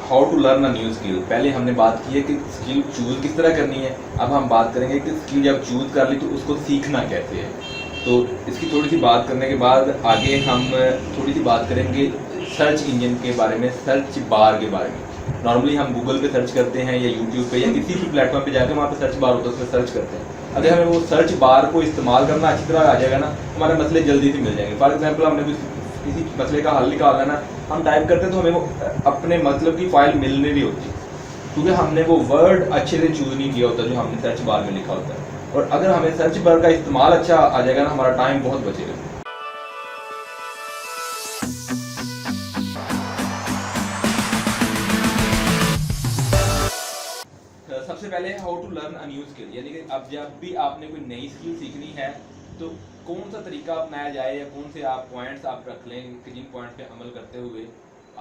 How to learn a new skill. पहले हमने बात की है कि स्किल चूज़ किस तरह करनी है। अब हम बात करेंगे कि स्किल जब चूज़ कर ली तो उसको सीखना कैसे है। तो इसकी थोड़ी सी बात करने के बाद आगे हम थोड़ी सी बात करेंगे सर्च इंजन के बारे में, सर्च बार के बारे में। नॉर्मली हम गूगल पे सर्च करते हैं या यूट्यूब पे या किसी भी प्लेटफॉर्म पे जाकर वहाँ पे सर्च बार होता है, उसमें सर्च करते हैं। अगर हमें वो सर्च बार को इस्तेमाल करना अच्छी तरह आ जाएगा ना, हमारे मसले जल्दी से मिल जाएंगे। फॉर एग्जाम्पल हमने किसी मसले का हल निकालना है ना, हम टाइप करते हैं तो हमें वो अपने मतलब की फाइल मिलने भी होती है, क्योंकि हमने वो वर्ड अच्छे से चूज नहीं किया होता जो हमने सर्च बार में लिखा होता है। और अगर हमें सर्च बार का इस्तेमाल अच्छा आ जाएगा ना, हमारा टाइम बहुत बचेगा। सबसे पहले how to learn a new skill, यानी कि अब जब भी आपने कोई नई स्किल सीखनी है तो कौन सा तरीका अपनाया जाए या कौन से आप पॉइंट्स आप रख लें कि जिन पॉइंट्स पे अमल करते हुए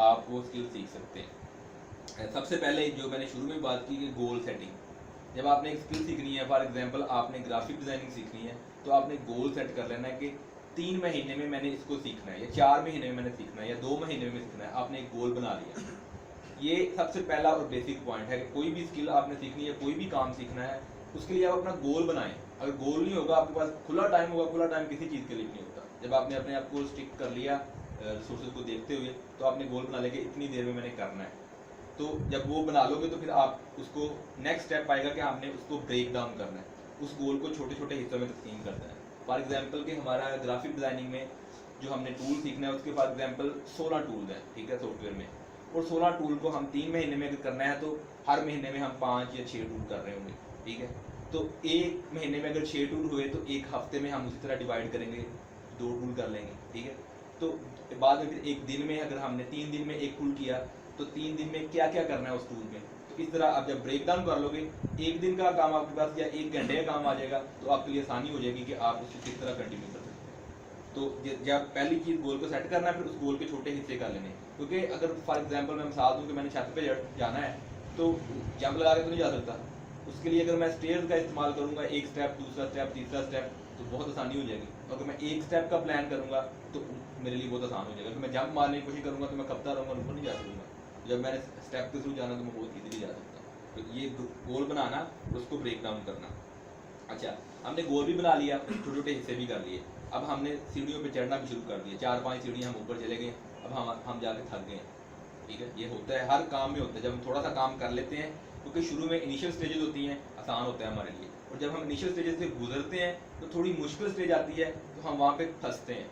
आप वो स्किल सीख सकते हैं। सबसे पहले जो मैंने शुरू में बात की कि गोल सेटिंग। जब आपने एक स्किल सीखनी है, फॉर एग्जांपल आपने ग्राफिक डिजाइनिंग सीखनी है, तो आपने गोल सेट कर लेना है कि 3 महीने में मैंने इसको सीखना है, या 4 महीने में मैंने सीखना है, या 2 महीने में सीखना है। आपने एक गोल बना लिया। ये सबसे पहला और बेसिक पॉइंट है कि कोई भी स्किल आपने सीखनी है, कोई भी काम सीखना है, उसके लिए आप अपना गोल बनाएं। अगर गोल नहीं होगा, आपके पास खुला टाइम होगा, खुला टाइम किसी चीज़ के लिए नहीं होता। जब आपने अपने आप को स्टिक कर लिया रिसोर्सेज को देखते हुए, तो आपने गोल बना लिया कि इतनी देर में मैंने करना है। तो जब वो बना लोगे तो फिर आप उसको नेक्स्ट स्टेप आएगा कि आपने उसको ब्रेक डाउन करना है, उस गोल को छोटे छोटे हिस्सों में तकसीम करना है। फॉर एग्जाम्पल कि हमारा ग्राफिक डिजाइनिंग में जो हमने टूल सीखना है, उसके फॉर एग्जाम्पल 16 टूल है, ठीक है, सॉफ्टवेयर में। और 16 टूल को हम 3 महीने में अगर करना है तो हर महीने में हम 5 या 6 टूल कर रहे होंगे, ठीक है। तो एक महीने में अगर 6 टूल हुए तो एक हफ्ते में हम उसी तरह डिवाइड करेंगे, 2 टूल कर लेंगे, ठीक है। तो बाद में फिर एक दिन में अगर हमने 3 दिन में एक टूल किया तो 3 दिन में क्या क्या करना है उस टूल में। तो इस तरह आप जब ब्रेक डाउन कर लोगे, एक दिन का काम आपके पास या 1 घंटे का काम आ जाएगा, तो आपके लिए आसानी हो जाएगी कि आप उसको किस तरह कंटिन्यू कर सकते हैं। तो जब पहली चीज़ गोल को सेट करना है, फिर उस गोल के छोटे हिस्से कर लेने। क्योंकि अगर फॉर एग्जांपल मैं मिसाल दूं कि मैंने छत पे जाना है, तो जंप लगा के तो नहीं जा सकता। उसके लिए अगर मैं स्टेयर्स का इस्तेमाल करूंगा, एक स्टेप, दूसरा स्टेप, तीसरा स्टेप, तो बहुत आसानी हो जाएगी। अगर मैं एक स्टेप का प्लान करूंगा तो मेरे लिए बहुत आसान हो जाएगा। अगर मैं जंप मारने की कोशिश करूंगा तो मैं कपता रहूंगा, ऊपर नहीं जा सकूंगा। जब मैंने स्टेप के थ्रू जाना तो मैं बहुत ईजिली जा सकता हूँ। तो ये गोल बनाना और उसको ब्रेक डाउन करना। अच्छा, हमने गोल भी बना लिया, छोटे छोटे हिस्से भी कर लिए। अब हमने सीढ़ियों पे चढ़ना भी शुरू कर दिया, 4-5 सीढ़ियाँ हम ऊपर चले गए। अब हम जाके थक गए, ठीक है। ये होता है, हर काम में होता है। जब हम थोड़ा सा काम कर लेते हैं, क्योंकि शुरू में इनिशियल स्टेजेस होती हैं, आसान होता है हमारे लिए। और जब हम इनिशियल स्टेजेस से गुजरते हैं तो थोड़ी मुश्किल स्टेज आती है, तो हम वहाँ पे फंसते हैं।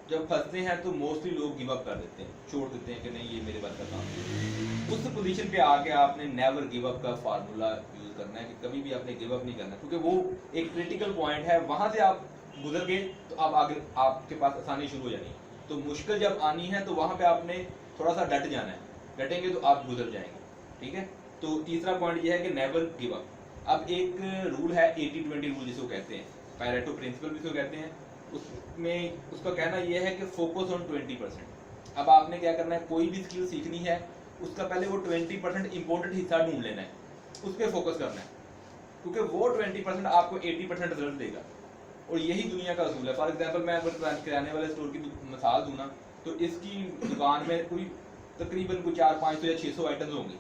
जब फंसते हैं तो मोस्टली लोग गिव अप कर देते हैं, छोड़ देते हैं कि नहीं ये मेरे बात का काम नहीं। उस पोजीशन पे आके आपने नेवर गिव अप का फार्मूला यूज करना है कि कभी भी आपने गिव अप नहीं करना, क्योंकि वो एक क्रिटिकल पॉइंट है। वहाँ से आप गुजर गए तो अब आगे आपके पास आसानी शुरू हो जानी है। तो मुश्किल जब आनी है तो वहाँ पे आपने थोड़ा सा डट जाना है, डटेंगे तो आप गुजर जाएंगे, ठीक है। तो तीसरा पॉइंट ये है कि नेवर गिव अप। अब एक रूल है 80-20 रूल जिसको कहते हैं, पैरेटो प्रिंसिपल भी इसको कहते हैं। उसमें उसका कहना यह है कि फोकस ऑन 20%। अब आपने क्या करना है, कोई भी स्किल सीखनी है, उसका पहले वो 20% इंपॉर्टेंट हिस्सा ढूंढ लेना है, उस पर फोकस करना है, क्योंकि वो 20% आपको 80% रिजल्ट देगा। और यही दुनिया का असूल है। फॉर एग्जाम्पल मैं अगर किराने वाले स्टोर की मिसाल दूँ ना, तो इसकी दुकान में कोई तकरीबन कुछ 400-500 या 600 आइटम्स होंगी।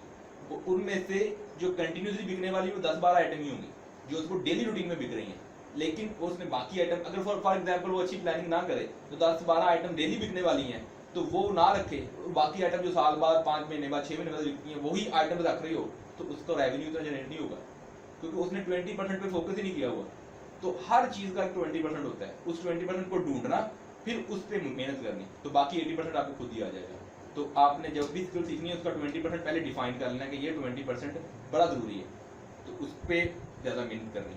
उनमें से जो कंटिन्यूसली बिकने वाली वो 10-12 आइटम ही होंगी जो उसको डेली रूटीन में बिक रही हैं। लेकिन उसने बाकी आइटम, अगर फॉर एग्जाम्पल वो अच्छी प्लानिंग ना करे तो 10-12 आइटम डेली बिकने वाली हैं, तो वो ना रखे, बाकी आइटम जो साल बाद, 5 महीने बाद, 6 महीने बाद बिकती हैं, वही आइटम रख रही हो, तो उसका रेवेन्यू तो जनरेट नहीं होगा, क्योंकि उसने 20% पे फोकस ही नहीं किया हुआ। तो हर चीज़ का 20% होता है, उस 20% को ढूंढना, फिर उस पर मेहनत करनी, तो बाकी 80% आपको खुद ही आ जाएगा। तो आपने जब भी स्किल सीखनी है उसका 20% पहले डिफाइन कर लेना कि ये 20% बड़ा ज़रूरी है, तो उस पर ज़्यादा मेहनत करनी।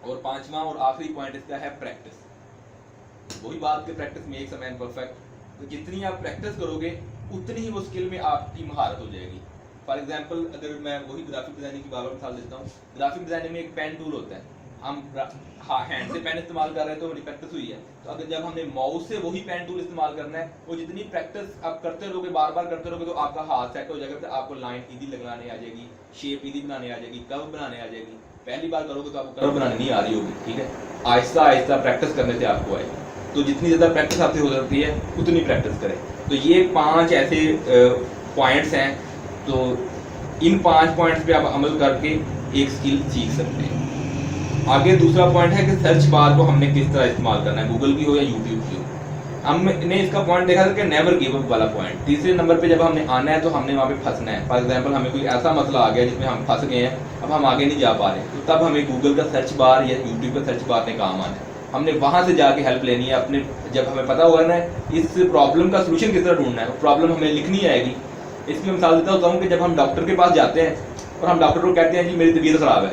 और 5वां और आखिरी पॉइंट इसका है प्रैक्टिस। वही बात कि practice makes a man perfect. तो जितनी आप प्रैक्टिस करोगे उतनी ही वो स्किल में आपकी महारत हो जाएगी। फॉर एग्जाम्पल अगर मैं वही ग्राफिक डिजाइनिंग की बार मिसाल देता हूँ, ग्राफिक डिजाइनिंग में एक पेन टूल होता है, हम हैंड से पेन इस्तेमाल कर रहे हैं तो हमारी प्रैक्टिस हुई है। तो अगर जब हमने माउस से वही पेन टूल इस्तेमाल करना है, वो जितनी प्रैक्टिस आप करते रहोगे, बार बार करते रहोगे, तो आपका हाथ सेट हो जाएगा, तो आपको लाइन इजी लगाने आ जाएगी, शेप इजी बनाने आ जाएगी, कर्व बनाने आ जाएगी। पहली बार करोगे तो आपको कर्व बनाने नहीं आ रही होगी, ठीक है। आहिस्ता आहिस्ता प्रैक्टिस करने से आपको आए। तो जितनी ज़्यादा प्रैक्टिस आपसे हो जाती है उतनी प्रैक्टिस करें। तो ये 5 ऐसे पॉइंट्स हैं। तो इन 5 पॉइंट्स पे आप अमल करके एक स्किल सीख सकते हैं। आगे दूसरा पॉइंट है कि सर्च बार को हमने किस तरह इस्तेमाल करना है, गूगल की हो या यूट्यूब की हो। हमने इसका पॉइंट देखा था कि नेवर गिव अप वाला पॉइंट। तीसरे नंबर पे जब हमने आना है तो हमने वहाँ पे फंसना है। फॉर एग्जांपल हमें कोई ऐसा मसला आ गया जिसमें हम फंस गए हैं, अब हम आगे नहीं जा पा रहे, तो तब हमें गूगल का सर्च बार या यूट्यूब का सर्च बार ने काम आना है। हमने वहाँ से जाके हेल्प लेनी है अपने। जब हमें पता होगा ना इस प्रॉब्लम का सोल्यूशन किस तरह ढूंढना है, प्रॉब्लम हमें लिखनी आएगी। इसकी मिसाल देता हूँ कि जब हम डॉक्टर के पास जाते हैं और हम डॉक्टर को कहते हैं जी मेरी तबीयत ख़राब है,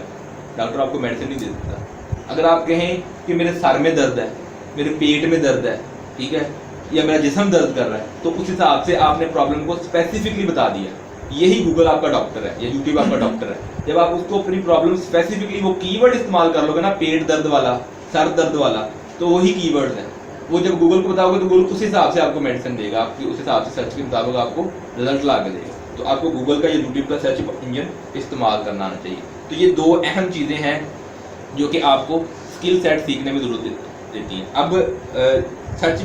डॉक्टर आपको मेडिसिन नहीं दे सकता। अगर आप कहें कि मेरे सर में दर्द है, मेरे पेट में दर्द है, ठीक है, या मेरा जिस्म दर्द कर रहा है, तो उस हिसाब से आपने प्रॉब्लम को स्पेसिफिकली बता दिया। यही गूगल आपका डॉक्टर है या यूट्यूब आपका डॉक्टर है। जब आप उसको अपनी प्रॉब्लम स्पेसिफिकली वो कीवर्ड इस्तेमाल कर लोगे ना, पेट दर्द वाला, सर दर्द वाला, तो वही कीवर्ड्स हैं। वो जब गूगल को बताओगे तो गूगल उस हिसाब से आपको मेडिसिन देगा, आपकी उस हिसाब से सर्च के मुताबिक आपको रिजल्ट ला के देगा। तो आपको गूगल का या यूट्यूब का सर्च इंजन इस्तेमाल करना आना चाहिए। तो ये 2 अहम चीज़ें हैं जो कि आपको स्किल सेट सीखने में ज़रूरत देती हैं। अब सर्च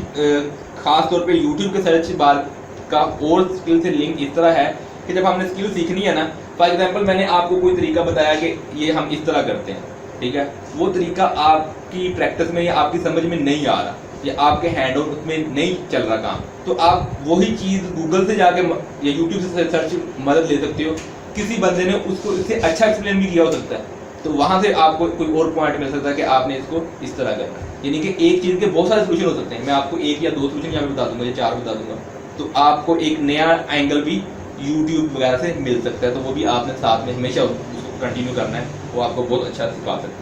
खास तौर पे यूट्यूब के सर्च बार का और स्किल से लिंक इस तरह है कि जब हमने स्किल सीखनी है ना, फॉर एग्जांपल मैंने आपको कोई तरीका बताया कि ये हम इस तरह करते हैं, ठीक है, वो तरीका आपकी प्रैक्टिस में या आपकी समझ में नहीं आ रहा या आपके हैंड आउट में नहीं चल रहा काम, तो आप वही चीज़ गूगल से जाके या यूट्यूब से सर्च मदद ले सकते हो। किसी बंदे ने उसको इससे अच्छा एक्सप्लेन भी किया हो सकता है, तो वहाँ से आपको कोई और पॉइंट मिल सकता है कि आपने इसको इस तरह करना है। यानी कि एक चीज़ के बहुत सारे सोल्यूशन हो सकते हैं। मैं आपको 1 या 2 सोल्यूशन यहाँ पे बता दूंगा या 4 बता दूंगा, तो आपको एक नया एंगल भी यूट्यूब वगैरह से मिल सकता है। तो वो भी आपने साथ में हमेशा उसको कंटिन्यू करना है, वो आपको बहुत अच्छा सिखा सकता है।